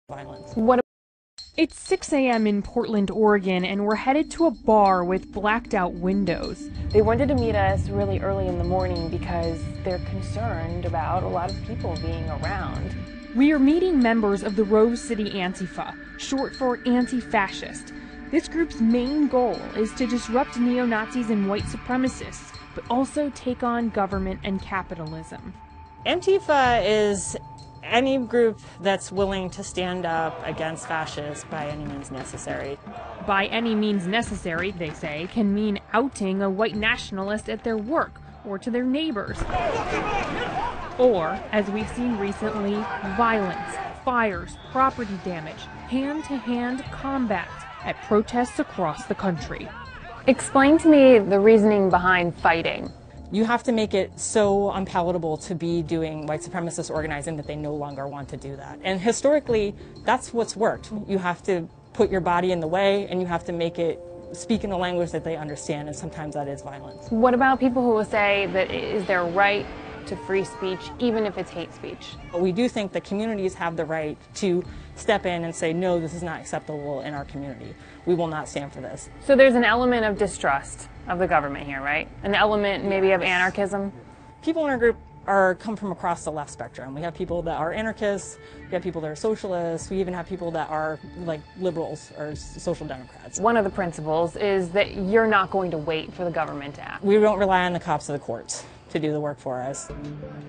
violence. It's 6 a.m. in Portland, Oregon, and we're headed to a bar with blacked out windows. They wanted to meet us really early in the morning because they're concerned about a lot of people being around. We are meeting members of the Rose City Antifa, short for anti-fascist. This group's main goal is to disrupt neo-Nazis and white supremacists, but also take on government and capitalism. Antifa is any group that's willing to stand up against fascists by any means necessary. By any means necessary, they say, can mean outing a white nationalist at their work or to their neighbors. Or, as we've seen recently, violence, fires, property damage, hand-to-hand combat at protests across the country. Explain to me the reasoning behind fighting. You have to make it so unpalatable to be doing white supremacist organizing that they no longer want to do that. And historically, that's what's worked. You have to put your body in the way, and you have to make it speak in a language that they understand, and sometimes that is violence. What about people who will say that it is their right to free speech, even if it's hate speech? We do think that communities have the right to step in and say, no, this is not acceptable in our community. We will not stand for this. So there's an element of distrust of the government here, right? An element maybe of anarchism? People in our group come from across the left spectrum. We have people that are anarchists, we have people that are socialists, we even have people that are like liberals or social democrats. One of the principles is that you're not going to wait for the government to act. We don't rely on the cops or the courts to do the work for us.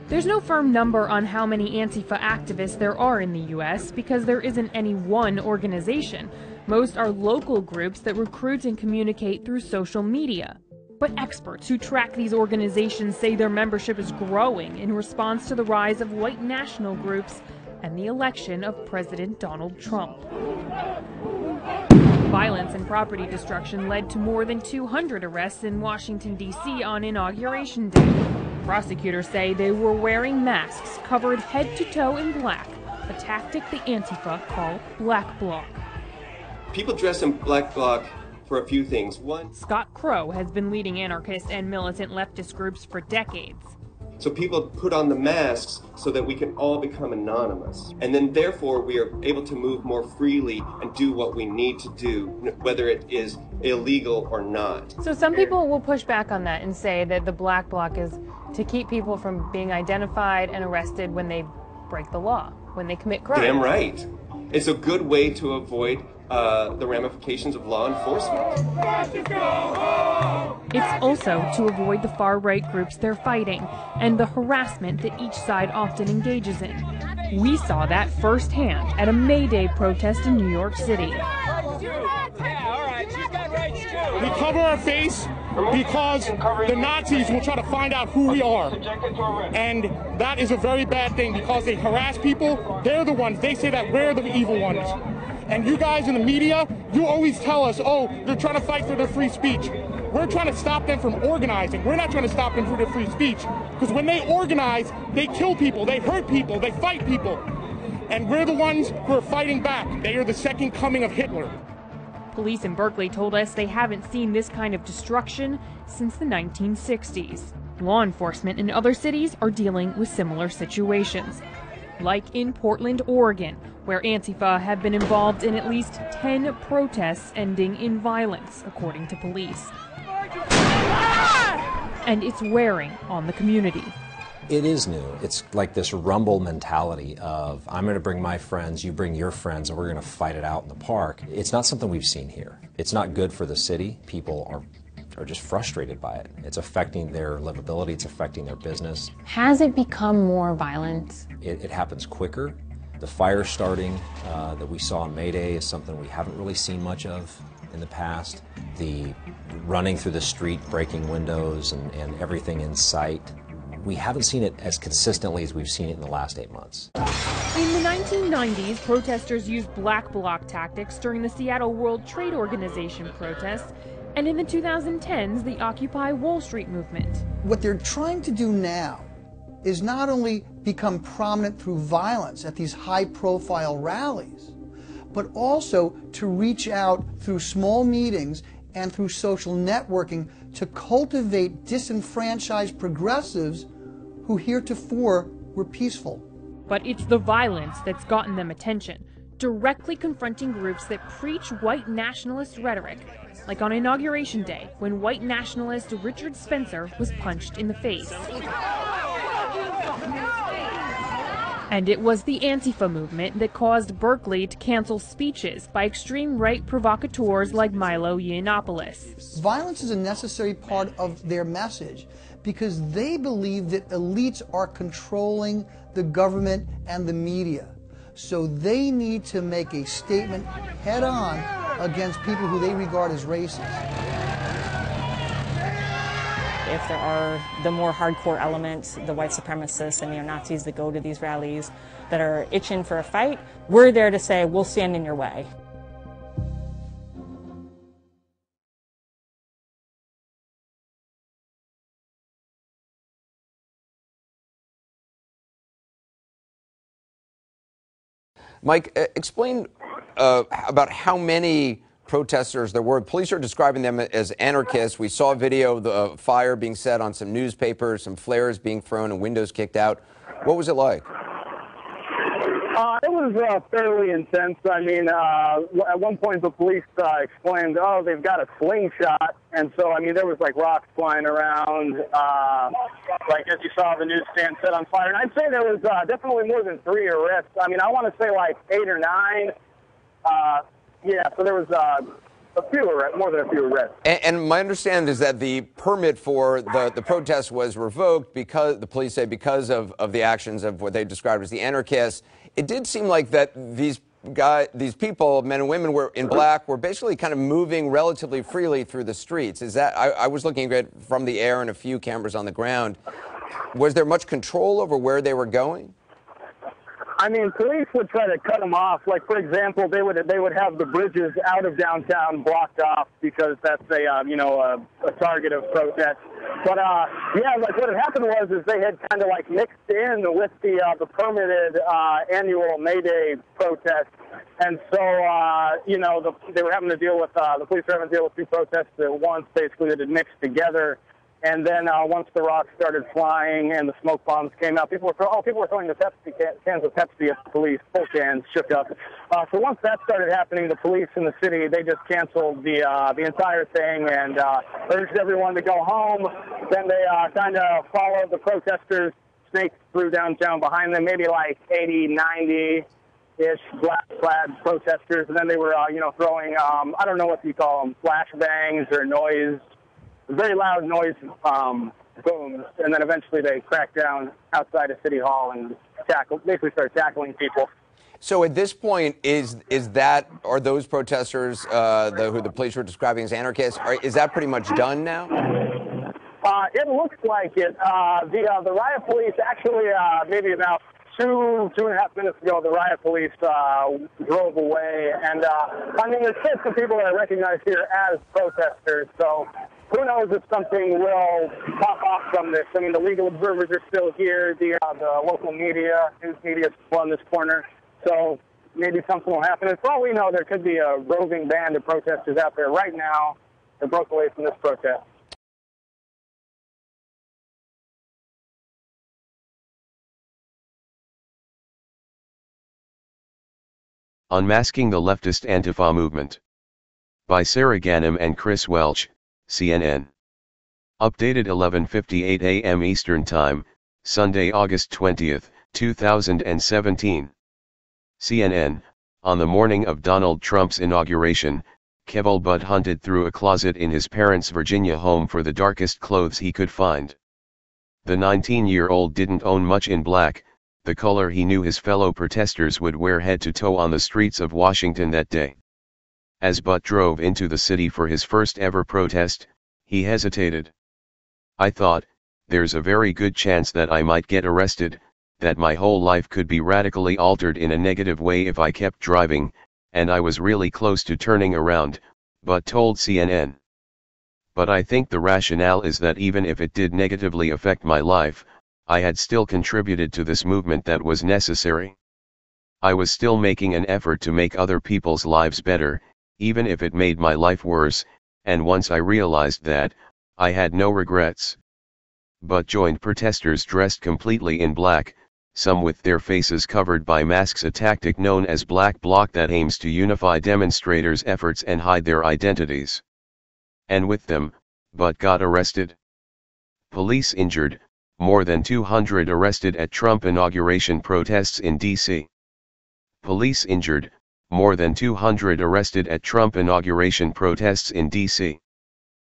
There's no firm number on how many Antifa activists there are in the U.S. because there isn't any one organization. Most are local groups that recruit and communicate through social media. But experts who track these organizations say their membership is growing in response to the rise of white national groups and the election of President Donald Trump. Violence and property destruction led to more than 200 arrests in Washington, D.C. on Inauguration Day. Prosecutors say they were wearing masks covered head to toe in black, a tactic the Antifa call Black Bloc. People dress in Black Bloc for a few things. One, Scott Crow has been leading anarchist and militant leftist groups for decades. so people put on the masks so that we can all become anonymous. And then therefore we are able to move more freely and do what we need to do, whether it is illegal or not. So some people will push back on that and say that the Black Bloc is to keep people from being identified and arrested when they break the law, when they commit crimes. Damn right. It's a good way to avoid the ramifications of law enforcement. It's also to avoid the far-right groups they're fighting and the harassment that each side often engages in. We saw that firsthand at a May Day protest in New York City. We cover our face because the Nazis will try to find out who we are. And that is a very bad thing because they harass people. They're the ones, they say that we're the evil ones. And you guys in the media, you always tell us, oh, they're trying to fight for their free speech. We're trying to stop them from organizing. We're not trying to stop them from their free speech. Because when they organize, they kill people, they hurt people, they fight people. And we're the ones who are fighting back. They are the second coming of Hitler. Police in Berkeley told us they haven't seen this kind of destruction since the 1960s. Law enforcement in other cities are dealing with similar situations, like in Portland, Oregon, where Antifa have been involved in at least 10 protests ending in violence, according to police. And it's wearing on the community. It is new. It's like this rumble mentality of, I'm going to bring my friends, you bring your friends, and we're going to fight it out in the park. It's not something we've seen here. It's not good for the city. People are just frustrated by it. It's affecting their livability. It's affecting their business. Has it become more violent? It happens quicker. The fire starting that we saw on May Day is something we haven't really seen much of in the past. The running through the street, breaking windows and everything in sight. We haven't seen it as consistently as we've seen it in the last 8 months. In the 1990s, protesters used Black Bloc tactics during the Seattle World Trade Organization protests, and in the 2010s, the Occupy Wall Street movement. What they're trying to do now is not only become prominent through violence at these high-profile rallies, but also to reach out through small meetings and through social networking to cultivate disenfranchised progressives who heretofore were peaceful. But it's the violence that's gotten them attention. directly confronting groups that preach white nationalist rhetoric, like on Inauguration Day, when white nationalist Richard Spencer was punched in the face. And it was the Antifa movement that caused Berkeley to cancel speeches by extreme right provocateurs like Milo Yiannopoulos. Violence is a necessary part of their message because they believe that elites are controlling the government and the media. So they need to make a statement head on against people who they regard as racist. If there are the more hardcore elements, the white supremacists and neo-Nazis that go to these rallies that are itching for a fight, we're there to say, we'll stand in your way. Mike, explain about how many protesters there were. Police are describing them as anarchists. We saw a video of the fire being set on some newspapers, some flares being thrown and windows kicked out. What was it like? It was fairly intense. I mean, at one point the police explained, oh, they've got a slingshot. And so, I mean, there was like rocks flying around, like as you saw the newsstand set on fire. And I'd say there was definitely more than 3 arrests. I mean, I want to say like 8 or 9. Yeah, so there was more than a few arrests. And my understanding is that the permit for the protest was revoked because, the police say, because of the actions of what they described as the anarchists. It did seem like that these people, men and women in black, were basically kind of moving relatively freely through the streets. Is that, I was looking at it from the air and a few cameras on the ground. Was there much control over where they were going? I mean, police would try to cut them off. Like, for example, they would have the bridges out of downtown blocked off because that's a target of protest. But yeah, like what had happened was they had kind of like mixed in with the permitted annual May Day protest, and so they were having to deal with the police were having to deal with 2 protests at once, basically, that had mixed together. And then once the rocks started flying and the smoke bombs came out, people were throwing the cans of Pepsi at the police, full cans, shook up. So once that started happening, the police in the city, they just canceled the entire thing and urged everyone to go home. Then they kind of followed the protesters, snaked through downtown behind them, maybe like 80, 90-ish black-clad protesters. And then they were, throwing, I don't know what you call them, flashbangs or noise. Very loud noise booms, and then eventually they cracked down outside of City Hall and basically started tackling people. So at this point, are those protesters who the police were describing as anarchists, is that pretty much done now? It looks like it. The riot police actually, maybe about 2.5 minutes ago, the riot police drove away, and I mean, there's still some people that I recognize here as protesters, so who knows if something will pop off from this. I mean, the legal observers are still here, the local media, news media is still on this corner, so maybe something will happen. And for all we know, there could be a roving band of protesters out there right now that broke away from this protest. Unmasking the Leftist Antifa Movement. By Sarah Ganim and Chris Welch, CNN. Updated 11:58 a.m. Eastern Time, Sunday, August 20, 2017. CNN. On the morning of Donald Trump's inauguration, Keval Butt hunted through a closet in his parents' Virginia home for the darkest clothes he could find. The 19-year-old didn't own much in black, the color he knew his fellow protesters would wear head to toe on the streets of Washington that day. As Butt drove into the city for his first ever protest, he hesitated. I thought, there's a very good chance that I might get arrested, that my whole life could be radically altered in a negative way if I kept driving, and I was really close to turning around, Butt told CNN. But I think the rationale is that even if it did negatively affect my life, I had still contributed to this movement that was necessary. I was still making an effort to make other people's lives better, even if it made my life worse, and once I realized that, I had no regrets. Butt joined protesters dressed completely in black, some with their faces covered by masks, a tactic known as Black Bloc that aims to unify demonstrators' efforts and hide their identities. And with them, but got arrested. Police injured, more than 200 arrested at Trump inauguration protests in D.C. Police injured, more than 200 arrested at Trump inauguration protests in D.C.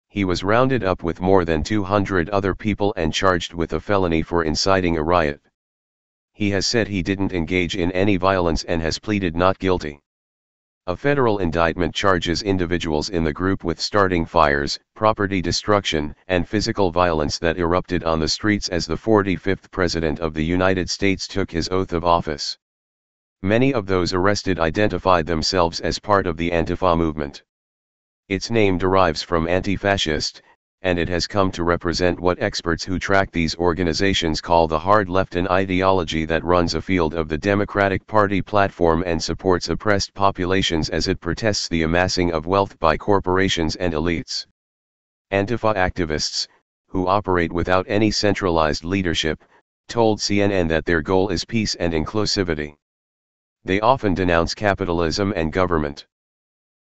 He was rounded up with more than 200 other people and charged with a felony for inciting a riot. He has said he didn't engage in any violence and has pleaded not guilty. A federal indictment charges individuals in the group with starting fires, property destruction, and physical violence that erupted on the streets as the 45th President of the United States took his oath of office. Many of those arrested identified themselves as part of the Antifa movement. Its name derives from anti-fascist, and it has come to represent what experts who track these organizations call the hard left, an ideology that runs afield of the Democratic Party platform and supports oppressed populations as it protests the amassing of wealth by corporations and elites. Antifa activists, who operate without any centralized leadership, told CNN that their goal is peace and inclusivity. They often denounce capitalism and government.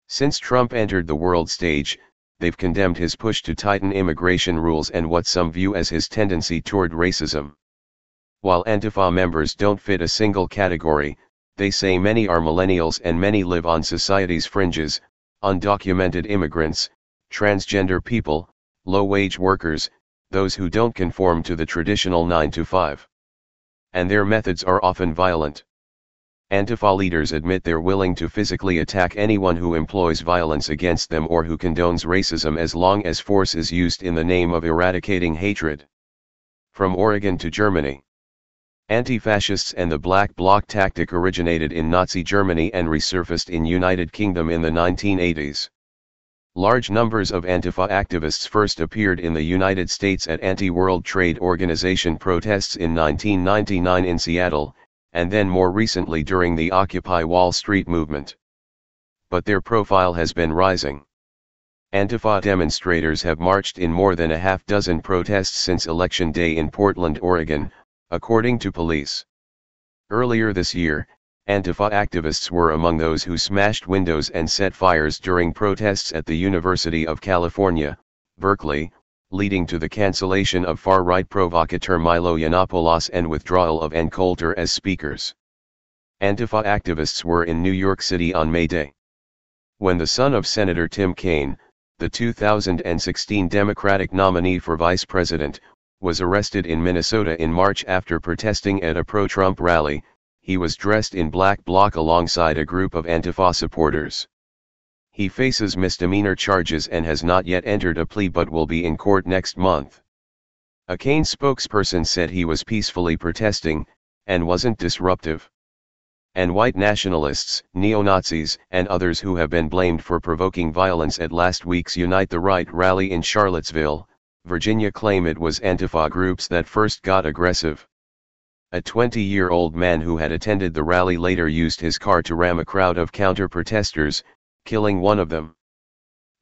Since Trump entered the world stage, they've condemned his push to tighten immigration rules and what some view as his tendency toward racism. While Antifa members don't fit a single category, they say many are millennials and many live on society's fringes: undocumented immigrants, transgender people, low-wage workers, those who don't conform to the traditional 9-to-5. And their methods are often violent. Antifa leaders admit they're willing to physically attack anyone who employs violence against them or who condones racism as long as force is used in the name of eradicating hatred. From Oregon to Germany. Anti-fascists and the Black Bloc tactic originated in Nazi Germany and resurfaced in United Kingdom in the 1980s. Large numbers of Antifa activists first appeared in the United States at anti-World Trade Organization protests in 1999 in Seattle, and then more recently during the Occupy Wall Street movement. But their profile has been rising. Antifa demonstrators have marched in more than a half-dozen protests since Election Day in Portland, Oregon, according to police. Earlier this year, Antifa activists were among those who smashed windows and set fires during protests at the University of California, Berkeley, leading to the cancellation of far-right provocateur Milo Yiannopoulos and withdrawal of Ann Coulter as speakers. Antifa activists were in New York City on May Day. When the son of Senator Tim Kaine, the 2016 Democratic nominee for vice president, was arrested in Minnesota in March after protesting at a pro-Trump rally, he was dressed in Black Bloc alongside a group of Antifa supporters. He faces misdemeanor charges and has not yet entered a plea but will be in court next month. A Kaine spokesperson said he was peacefully protesting, and wasn't disruptive. And white nationalists, neo-Nazis, and others who have been blamed for provoking violence at last week's Unite the Right rally in Charlottesville, Virginia claim it was Antifa groups that first got aggressive. A 20-year-old man who had attended the rally later used his car to ram a crowd of counter-protesters, killing one of them.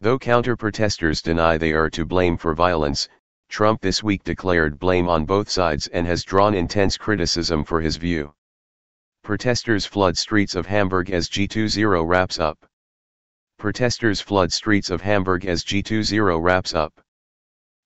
Though counter-protesters deny they are to blame for violence, Trump this week declared blame on both sides and has drawn intense criticism for his view. Protesters flood streets of Hamburg as G20 wraps up. Protesters flood streets of Hamburg as G20 wraps up.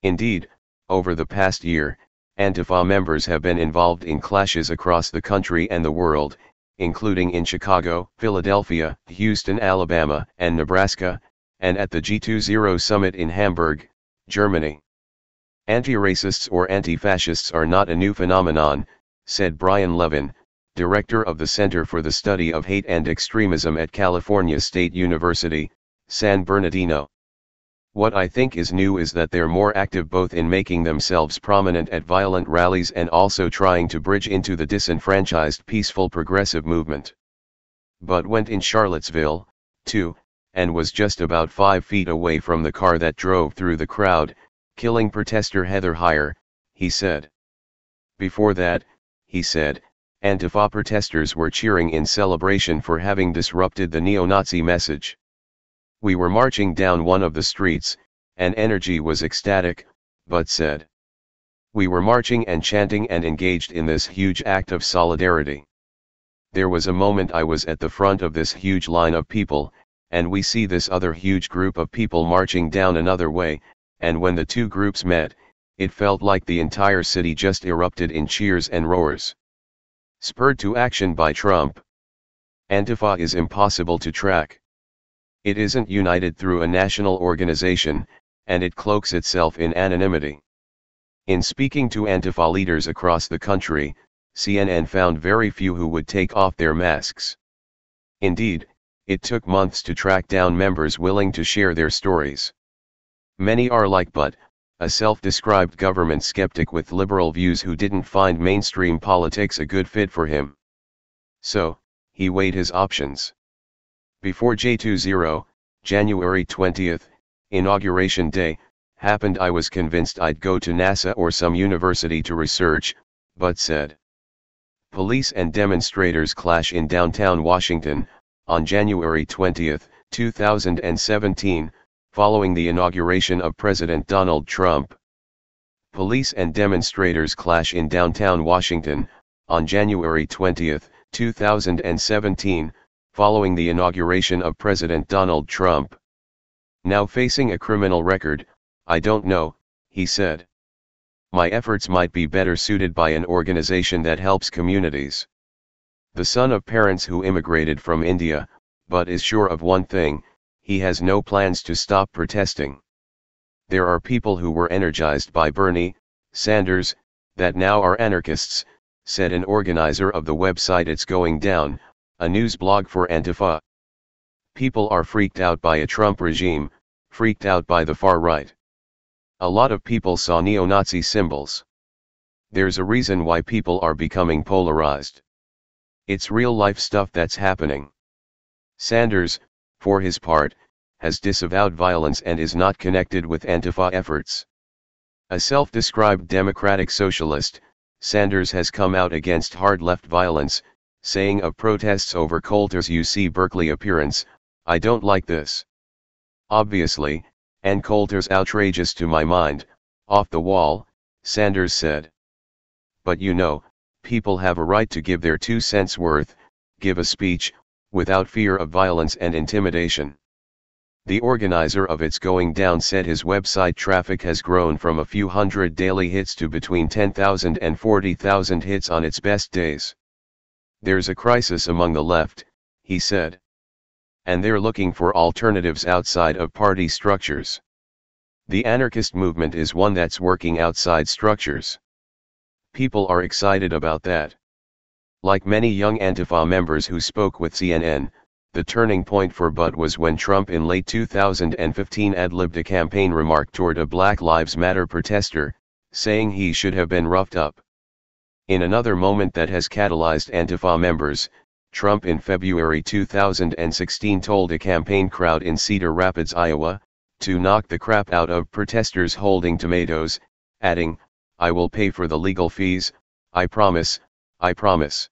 Indeed, over the past year, Antifa members have been involved in clashes across the country and the world, including in Chicago, Philadelphia, Houston, Alabama, and Nebraska, and at the G20 summit in Hamburg, Germany. Anti-racists or anti-fascists are not a new phenomenon, said Brian Levin, director of the Center for the Study of Hate and Extremism at California State University, San Bernardino. What I think is new is that they're more active both in making themselves prominent at violent rallies and also trying to bridge into the disenfranchised peaceful progressive movement. But went in Charlottesville, too, and was just about 5 feet away from the car that drove through the crowd, killing protester Heather Heyer, he said. Before that, he said, Antifa protesters were cheering in celebration for having disrupted the neo-Nazi message. We were marching down one of the streets, and energy was ecstatic, but said. We were marching and chanting and engaged in this huge act of solidarity. There was a moment I was at the front of this huge line of people, and we see this other huge group of people marching down another way, and when the two groups met, it felt like the entire city just erupted in cheers and roars. Spurred to action by Trump. Antifa is impossible to track. It isn't united through a national organization, and it cloaks itself in anonymity. In speaking to Antifa leaders across the country, CNN found very few who would take off their masks. Indeed, it took months to track down members willing to share their stories. Many are like Butt, a self-described government skeptic with liberal views who didn't find mainstream politics a good fit for him. So, he weighed his options. Before J20, January 20th, Inauguration Day, happened, I was convinced I'd go to NASA or some university to research, Butt said. Police and demonstrators clash in downtown Washington, on January 20, 2017, following the inauguration of President Donald Trump. Police and demonstrators clash in downtown Washington, on January 20, 2017, following the inauguration of President Donald Trump. Now facing a criminal record, I don't know, he said. My efforts might be better suited by an organization that helps communities. The son of parents who immigrated from India, but is sure of one thing, he has no plans to stop protesting. There are people who were energized by Bernie Sanders, that now are anarchists, said an organizer of the website It's Going Down, a news blog for Antifa. People are freaked out by a Trump regime, freaked out by the far right. A lot of people saw neo-Nazi symbols. There's a reason why people are becoming polarized. It's real-life stuff that's happening. Sanders, for his part, has disavowed violence and is not connected with Antifa efforts. A self-described democratic socialist, Sanders has come out against hard-left violence, saying of protests over Coulter's UC Berkeley appearance, "I don't like this. Obviously, and Coulter's outrageous to my mind, off the wall," Sanders said. But you know, people have a right to give their 2 cents worth, give a speech, without fear of violence and intimidation. The organizer of It's Going Down said his website traffic has grown from a few hundred daily hits to between 10,000 and 40,000 hits on its best days. There's a crisis among the left, he said. And they're looking for alternatives outside of party structures. The anarchist movement is one that's working outside structures. People are excited about that. Like many young Antifa members who spoke with CNN, the turning point for Butt was when Trump in late 2015 ad-libbed a campaign remark toward a Black Lives Matter protester, saying he should have been roughed up. In another moment that has catalyzed Antifa members, Trump in February 2016 told a campaign crowd in Cedar Rapids, Iowa, to knock the crap out of protesters holding tomatoes, adding, "I will pay for the legal fees, I promise, I promise."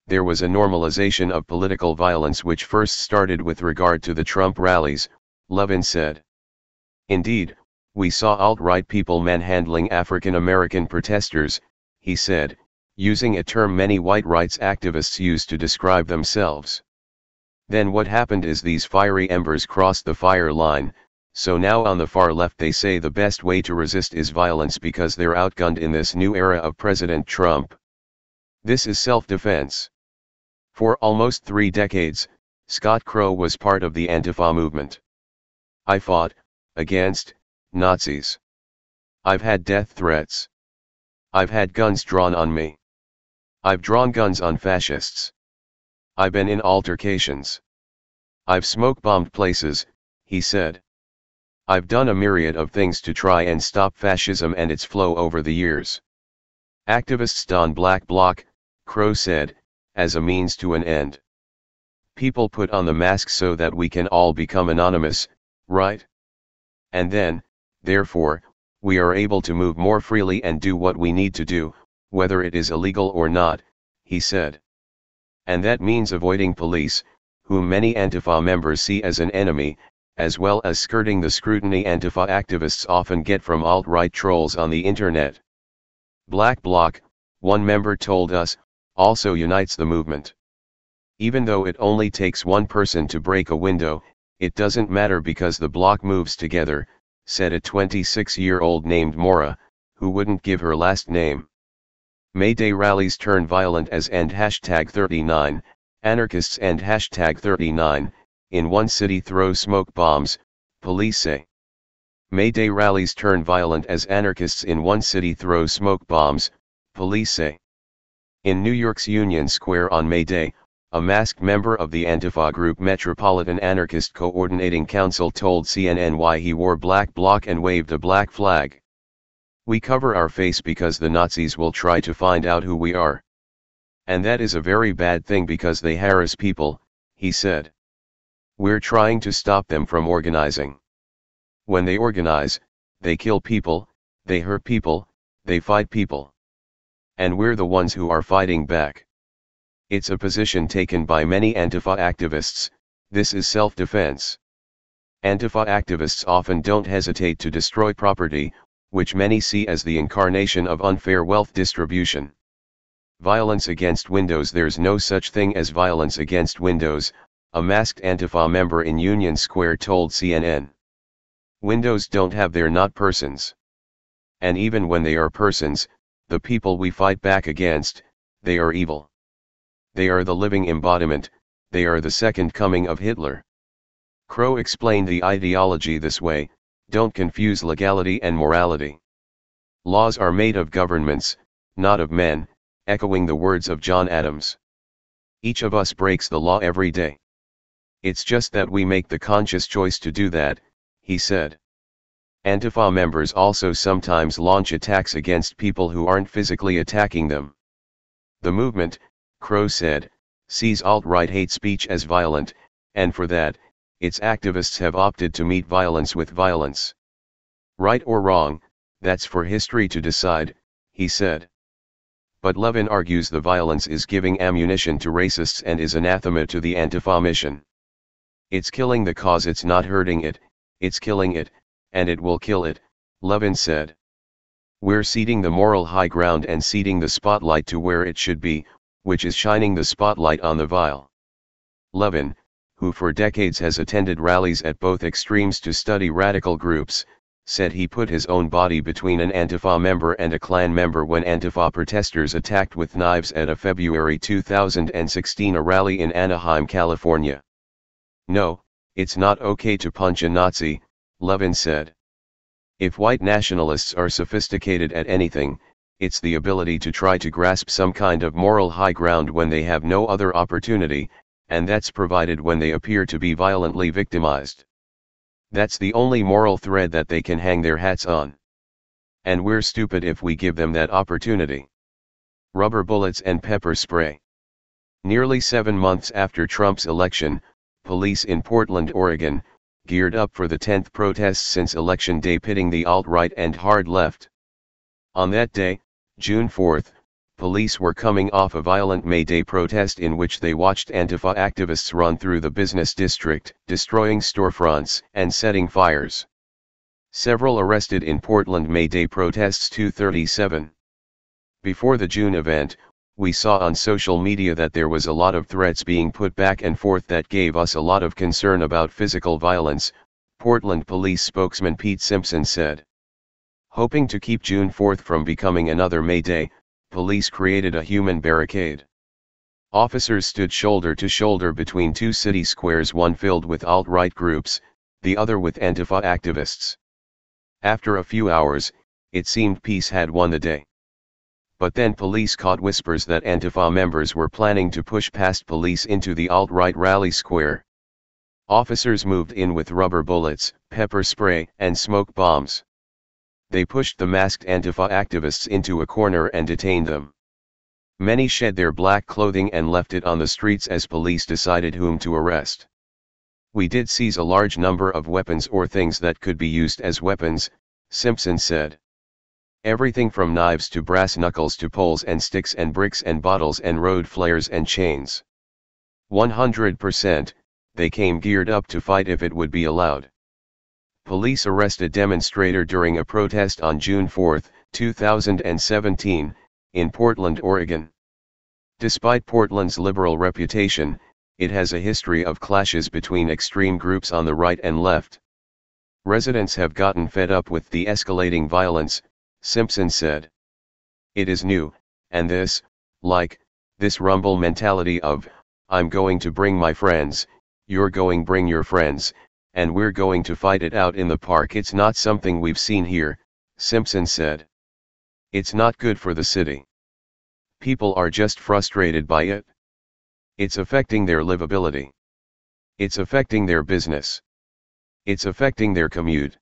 There was a normalization of political violence which first started with regard to the Trump rallies, Levin said. Indeed, we saw alt-right people manhandling African American protesters, he said, using a term many white rights activists use to describe themselves. Then what happened is these fiery embers crossed the fire line, so now on the far left they say the best way to resist is violence because they're outgunned in this new era of President Trump. This is self-defense. For almost 3 decades, Scott Crow was part of the Antifa movement. I fought against Nazis. I've had death threats. I've had guns drawn on me. I've drawn guns on fascists. I've been in altercations. I've smoke-bombed places, he said. I've done a myriad of things to try and stop fascism and its flow over the years. Activists don black bloc, Crow said, as a means to an end. People put on the mask so that we can all become anonymous, right? And then, therefore, we are able to move more freely and do what we need to do, whether it is illegal or not, he said. And that means avoiding police, whom many Antifa members see as an enemy, as well as skirting the scrutiny Antifa activists often get from alt-right trolls on the internet. Black Bloc, one member told us, also unites the movement. Even though it only takes one person to break a window, it doesn't matter because the bloc moves together, said a 26-year-old named Mora, who wouldn't give her last name. May Day rallies turn violent as end #39, anarchists end #39, in one city throw smoke bombs, police say. May Day rallies turn violent as anarchists in one city throw smoke bombs, police say. In New York's Union Square on May Day, a masked member of the Antifa group Metropolitan Anarchist Coordinating Council told CNN why he wore Black Bloc and waved a black flag. "We cover our face because the Nazis will try to find out who we are. And that is a very bad thing because they harass people," he said. "We're trying to stop them from organizing. When they organize, they kill people, they hurt people, they fight people. And we're the ones who are fighting back. It's a position taken by many Antifa activists. This is self-defense. Antifa activists often don't hesitate to destroy property, which many see as the incarnation of unfair wealth distribution. Violence against windows. There's no such thing as violence against windows," a masked Antifa member in Union Square told CNN. "Windows don't have, they're not persons. And even when they are persons, the people we fight back against, they are evil. They are the living embodiment, they are the second coming of Hitler." Crow explained the ideology this way: "Don't confuse legality and morality. Laws are made of governments, not of men," echoing the words of John Adams. "Each of us breaks the law every day. It's just that we make the conscious choice to do that," he said. Antifa members also sometimes launch attacks against people who aren't physically attacking them. The movement, Crow said, sees alt-right hate speech as violent, and for that, its activists have opted to meet violence with violence. "Right or wrong, that's for history to decide," he said. But Levin argues the violence is giving ammunition to racists and is anathema to the Antifa mission. "It's killing the cause, it's not hurting it, it's killing it, and it will kill it," Levin said. "We're ceding the moral high ground and ceding the spotlight to where it should be, which is shining the spotlight on the vile." Levin, who for decades has attended rallies at both extremes to study radical groups, said he put his own body between an Antifa member and a Klan member when Antifa protesters attacked with knives at a February 2016 rally in Anaheim, California. "No, it's not okay to punch a Nazi," Levin said. "If white nationalists are sophisticated at anything, it's the ability to try to grasp some kind of moral high ground when they have no other opportunity, and that's provided when they appear to be violently victimized. That's the only moral thread that they can hang their hats on. And we're stupid if we give them that opportunity." Rubber bullets and pepper spray. Nearly 7 months after Trump's election, police in Portland, Oregon, geared up for the 10th protests since Election Day pitting the alt-right and hard left. On that day, June 4, police were coming off a violent May Day protest in which they watched Antifa activists run through the business district, destroying storefronts and setting fires. Several arrested in Portland May Day protests 237. Before the June event, we saw on social media that there was a lot of threats being put back and forth that gave us a lot of concern about physical violence, Portland police spokesman Pete Simpson said. Hoping to keep June 4 from becoming another May Day, police created a human barricade. Officers stood shoulder to shoulder between two city squares, one filled with alt-right groups, the other with Antifa activists. After a few hours, it seemed peace had won the day. But then police caught whispers that Antifa members were planning to push past police into the alt-right rally square. Officers moved in with rubber bullets, pepper spray, and smoke bombs. They pushed the masked Antifa activists into a corner and detained them. Many shed their black clothing and left it on the streets as police decided whom to arrest. We did seize a large number of weapons or things that could be used as weapons, Simpson said. Everything from knives to brass knuckles to poles and sticks and bricks and bottles and road flares and chains. 100%, they came geared up to fight if it would be allowed. Police arrest a demonstrator during a protest on June 4, 2017, in Portland, Oregon. Despite Portland's liberal reputation, it has a history of clashes between extreme groups on the right and left. Residents have gotten fed up with the escalating violence, Simpson said. It is new, and this rumble mentality of, I'm going to bring my friends, you're going bring your friends, and we're going to fight it out in the park, it's not something we've seen here, Simpson said. It's not good for the city. People are just frustrated by it. It's affecting their livability. It's affecting their business. It's affecting their commute.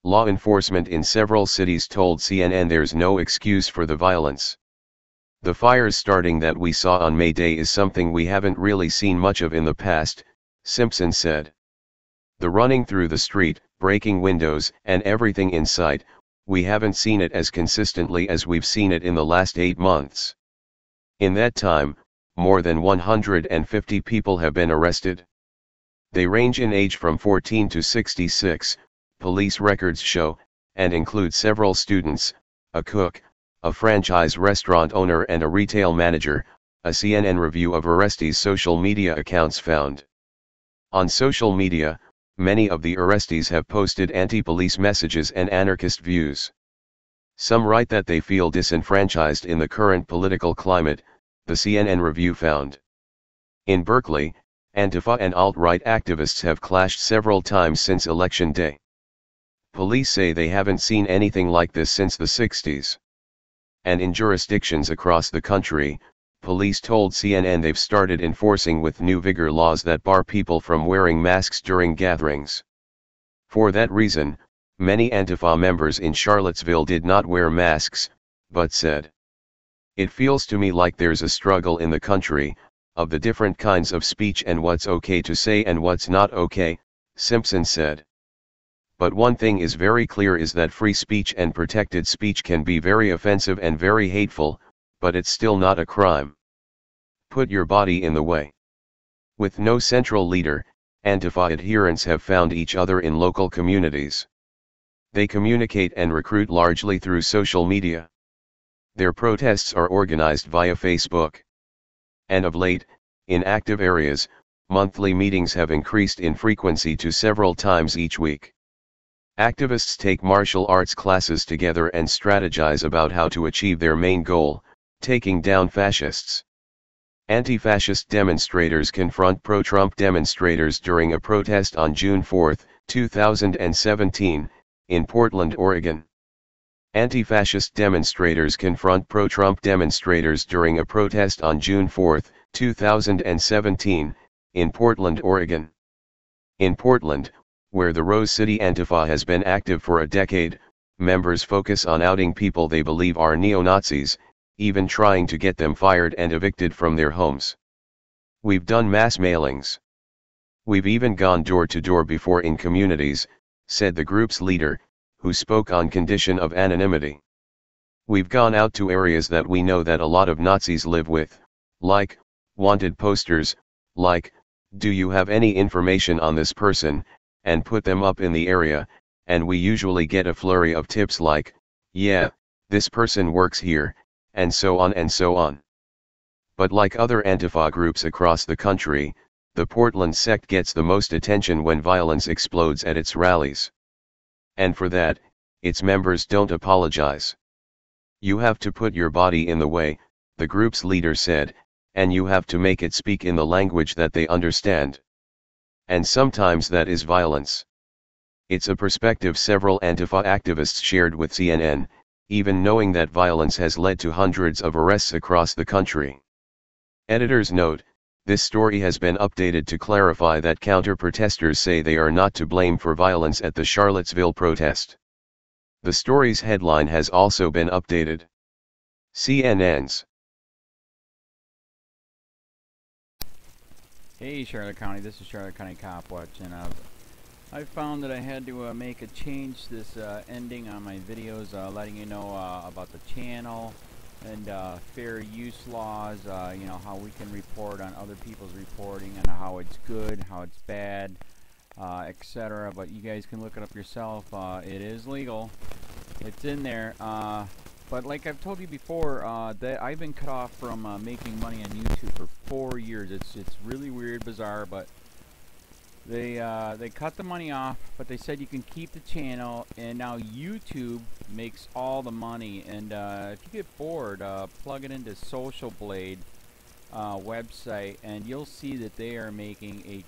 Law enforcement in several cities told CNN there's no excuse for the violence. The fires starting that we saw on May Day is something we haven't really seen much of in the past, Simpson said. The running through the street, breaking windows, and everything in sight, we haven't seen it as consistently as we've seen it in the last 8 months. In that time, more than 150 people have been arrested. They range in age from 14 to 66, police records show, and include several students, a cook, a franchise restaurant owner and a retail manager, a CNN review of arrestees' social media accounts found. On social media, many of the arrestees have posted anti-police messages and anarchist views. Some write that they feel disenfranchised in the current political climate, the CNN review found. In Berkeley, Antifa and alt-right activists have clashed several times since Election Day. Police say they haven't seen anything like this since the 60s. And in jurisdictions across the country, police told CNN they've started enforcing with new vigor laws that bar people from wearing masks during gatherings. For that reason, many Antifa members in Charlottesville did not wear masks, but said, "It feels to me like there's a struggle in the country, of the different kinds of speech and what's okay to say and what's not okay," Simpson said. But one thing is very clear is that free speech and protected speech can be very offensive and very hateful, but it's still not a crime. Put your body in the way. With no central leader, Antifa adherents have found each other in local communities. They communicate and recruit largely through social media. Their protests are organized via Facebook. And of late, in active areas, monthly meetings have increased in frequency to several times each week. Activists take martial arts classes together and strategize about how to achieve their main goal, taking down fascists. Anti-fascist demonstrators confront pro-Trump demonstrators during a protest on June 4, 2017, in Portland, Oregon. Anti-fascist demonstrators confront pro-Trump demonstrators during a protest on June 4, 2017, in Portland, Oregon. In Portland, where the Rose City Antifa has been active for a decade, members focus on outing people they believe are neo-Nazis, even trying to get them fired and evicted from their homes. "We've done mass mailings. We've even gone door to door before in communities," said the group's leader, who spoke on condition of anonymity. "We've gone out to areas that we know that a lot of Nazis live with, like, wanted posters, like, do you have any information on this person, and put them up in the area, and we usually get a flurry of tips like, yeah, this person works here, and so on and so on." But like other Antifa groups across the country, the Portland sect gets the most attention when violence explodes at its rallies. And for that, its members don't apologize. "You have to put your body in the way," the group's leader said, "and you have to make it speak in the language that they understand. And sometimes that is violence." It's a perspective several Antifa activists shared with CNN, even knowing that violence has led to hundreds of arrests across the country. Editor's note: this story has been updated to clarify that counter-protesters say they are not to blame for violence at the Charlottesville protest. The story's headline has also been updated. CNN's. Hey Charlotte County, this is Charlotte County COPWATCH, and I found that I had to make a change this ending on my videos, letting you know about the channel and fair use laws, you know, how we can report on other people's reporting and how it's good, how it's bad, etc. But you guys can look it up yourself. It is legal. It's in there. But like I've told you before, that I've been cut off from making money on YouTube for 4 years. It's really weird, bizarre, but they cut the money off, but they said you can keep the channel, and now YouTube makes all the money. And if you get bored, plug it into Social Blade website, and you'll see that they are making a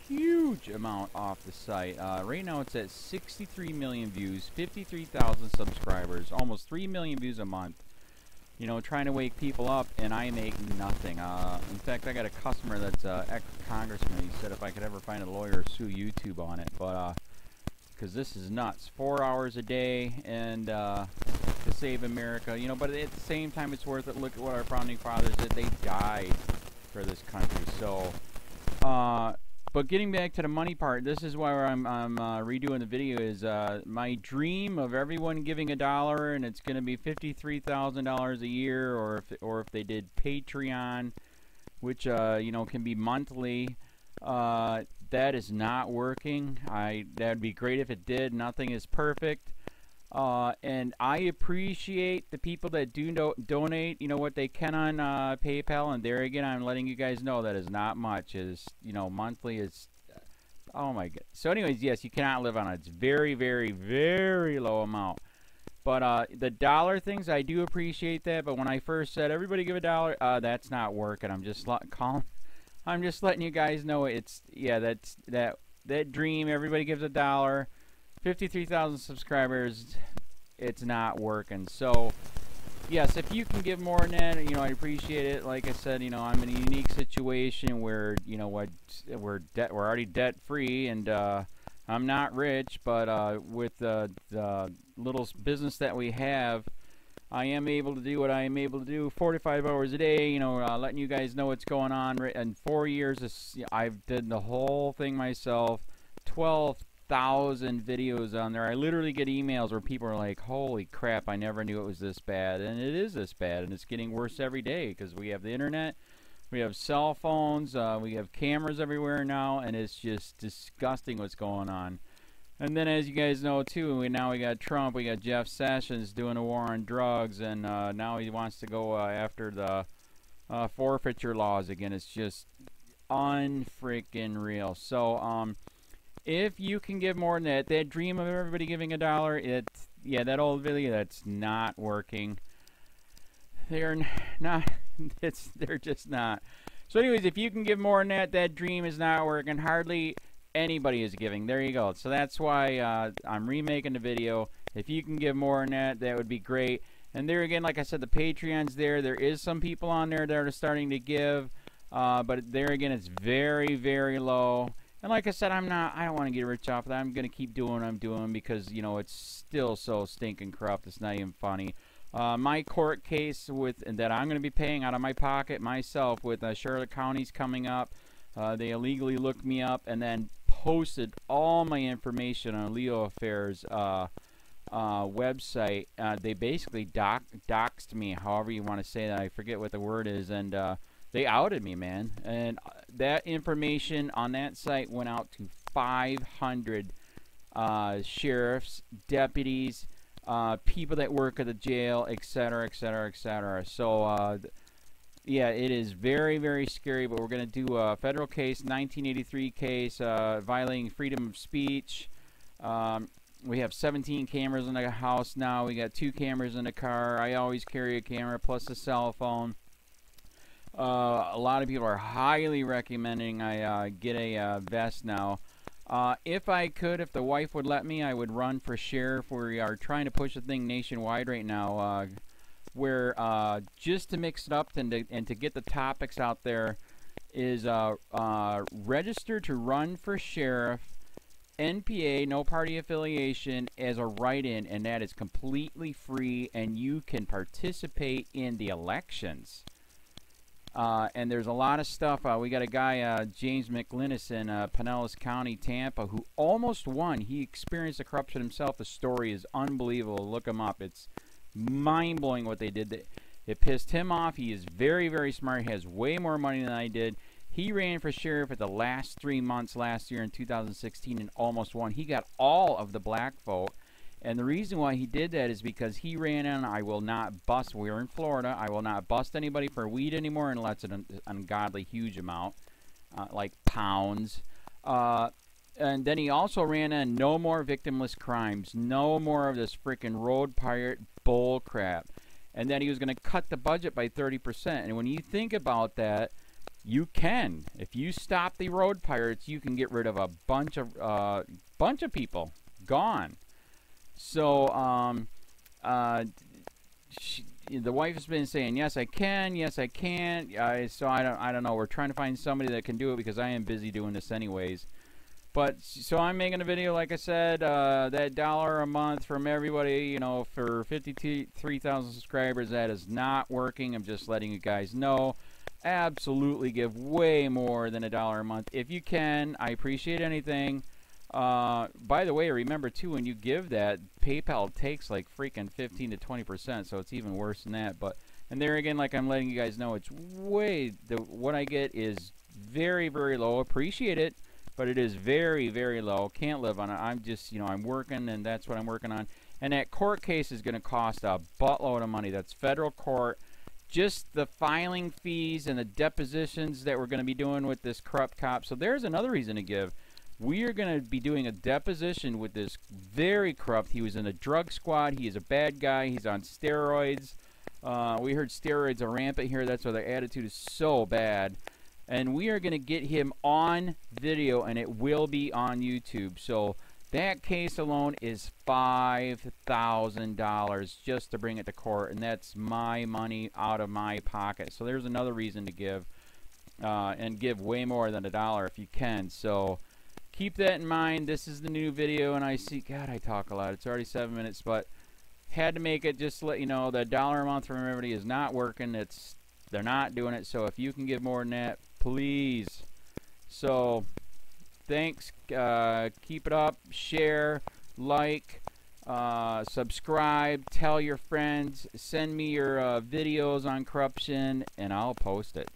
huge amount off the site. Right now it's at 63 million views, 53,000 subscribers, almost 3 million views a month. You know, trying to wake people up, and I make nothing. In fact, I got a customer that's ex-congressman. He said if I could ever find a lawyer, sue YouTube on it. But because this is nuts. 4 hours a day, and to save America. You know, but at the same time, it's worth it. Look at what our founding fathers did. They died for this country. So, but getting back to the money part, this is why I'm redoing the video. Is my dream of everyone giving $1, and it's going to be $53,000 a year, or if they did Patreon, which you know, can be monthly. That is not working. That'd be great if it did. Nothing is perfect. And I appreciate the people that do donate, you know, what they can on PayPal. And there again, I'm letting you guys know that is not much. Is, you know, monthly is, oh my god. So anyways, yes, you cannot live on it. It's very, very, very low amount. But the dollar things, I do appreciate that. But when I first said everybody give $1, that's not working. I'm just letting you guys know it's, yeah, that dream. Everybody gives $1. 53,000 subscribers, it's not working. So, yes, if you can give more than that, you know, I appreciate it. Like I said, you know, I'm in a unique situation where, you know, we're already debt free, and I'm not rich, but with the little business that we have, I am able to do what I am able to do 45 hours a day, you know, letting you guys know what's going on. In 4 years, I've did the whole thing myself. 12,000 videos on there. I literally get emails where people are like, holy crap, I never knew it was this bad. And it is this bad, and it's getting worse every day because we have the internet, we have cell phones, we have cameras everywhere now, and it's just disgusting what's going on. And then, as you guys know too, now we got Trump, we got Jeff Sessions doing a war on drugs, and now he wants to go after the forfeiture laws again. It's just unfreaking real. So if you can give more than that dream of everybody giving $1, yeah, that old video, that's not working. They're not, they're just not. So anyways, if you can give more than that dream is not working. Hardly anybody is giving. There you go. So that's why I'm remaking the video. If you can give more than that would be great. And there again, like I said, the Patreon's there. There is some people on there that are starting to give, but there again, it's very, very low. And like I said, I don't want to get rich off of that. I'm going to keep doing what I'm doing because, you know, it's still so stinking corrupt. It's not even funny. My court case that I'm going to be paying out of my pocket myself with Charlotte County's coming up. They illegally looked me up and then posted all my information on LEOAFFAIRS website. They basically doxed me, however you want to say that. I forget what the word is, and they outed me, man. And that information on that site went out to 500 sheriffs, deputies, people that work at the jail, etc., etc., etc. So, yeah, it is very, very scary, but we're going to do a federal case, 1983 case, violating freedom of speech. We have 17 cameras in the house now. We got 2 cameras in the car. I always carry a camera plus a cell phone. A lot of people are highly recommending I get a vest now. If I could, if the wife would let me, I would run for sheriff. We are trying to push the thing nationwide right now, where just to mix it up and to get the topics out there is register to run for sheriff, NPA, no party affiliation, as a write-in, and that is completely free, and you can participate in the elections. And there's a lot of stuff. We got a guy, James McLinnis in Pinellas County, Tampa, who almost won. He experienced the corruption himself. The story is unbelievable. Look him up. It's mind-blowing what they did. It pissed him off. He is very, very smart. He has way more money than I did. He ran for sheriff at the last 3 months last year in 2016 and almost won. He got all of the black vote. And the reason why he did that is because he ran in, I will not bust, we're in Florida, I will not bust anybody for weed anymore unless it's an ungodly huge amount, like pounds. And then he also ran in, no more victimless crimes, no more of this freaking road pirate bull crap. And then he was going to cut the budget by 30%. And when you think about that, you can. If you stop the road pirates, you can get rid of a bunch of people. Gone. So, the wife has been saying, yes, I can, yes, I can't. So I don't know. We're trying to find somebody that can do it because I am busy doing this anyways. But, so I'm making a video, like I said, that $1 a month from everybody, you know, for 53,000 subscribers, that is not working. I'm just letting you guys know. Absolutely give way more than $1 a month. If you can, I appreciate anything. By the way, remember too, when you give that, PayPal takes like freaking 15 to 20%, so it's even worse than that. But, and there again, like I'm letting you guys know, it's way, what I get is very, very low. Appreciate it. But it is very, very low. Can't live on it. I'm just, you know, I'm working, and that's what I'm working on. And that court case is going to cost a buttload of money. That's federal court. Just the filing fees and the depositions that we're going to be doing with this corrupt cop. So there's another reason to give. We are going to be doing a deposition with this very corrupt. He was in a drug squad. He is a bad guy. He's on steroids. We heard steroids are rampant here. That's why their attitude is so bad. And we are going to get him on video, and it will be on YouTube. So that case alone is $5,000 just to bring it to court, and that's my money out of my pocket. So there's another reason to give, and give way more than $1 if you can. So keep that in mind. This is the new video, and I see, God, I talk a lot. It's already 7 minutes, but had to make it just to let you know that $1 a month from everybody is not working. They're not doing it. So if you can give more than that, please. So thanks. Keep it up. Share, like, subscribe, tell your friends, send me your videos on corruption, and I'll post it.